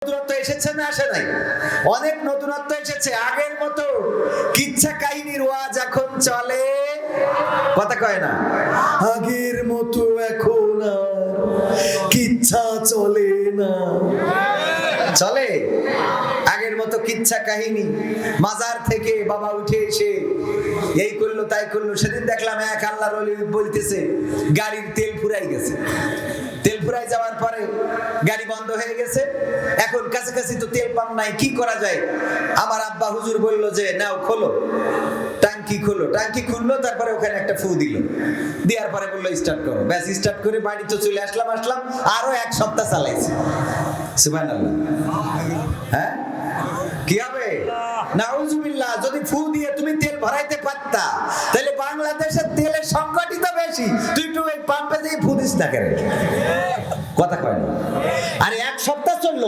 নতুনত্ব এসেছে না আসে নাই? অনেক নতুনত্ব এসেছে। আগের মতো কিচ্ছা কাহিনীর ওয়াজ এখন চলে, কথা কয় না। আগের মতো এখন আর কিচ্ছা চলে না। চলে আগের মতো কিচ্ছা কাহিনী? মাজার থেকে বাবা উঠে এসে এই করলো তাই করলো। সেদিন দেখলাম এক আল্লাহর ওলি বলতেছে গাড়ির তেল ফুরাই গেছে। তেল ফুরাই যাওয়ার পরে গাড়ি বন্ধ হয়ে গেছে, এখন কাছাকাছি তো তেল পাম্প নাই, কি করা যায়? আমার আব্বা হুজুর বলল যে নাও খোলো, টাঙ্কি খোলো। টাঙ্কি খুললো, তারপরে ওখানে একটা ফু দিল, দেওয়ার পরে বললো স্টার্ট করো। ব্যাস স্টার্ট করে বাড়ি তো চলে আসলাম। আরো এক সপ্তাহ চালাইছে। সুবহানাল্লাহ। হ্যাঁ, কি হবে? নাউজুবিল্লাহ। যদি ফু দিয়ে তুমি তেল ভরাইতে পারতা, তাহলে বাংলাদেশের তেলের সংকটই তো বেশি। তুই একটু ওই পাম্পে দিয়ে ফু দিস না কেন? কথা কয় না। আরে এক সপ্তাহ চললো,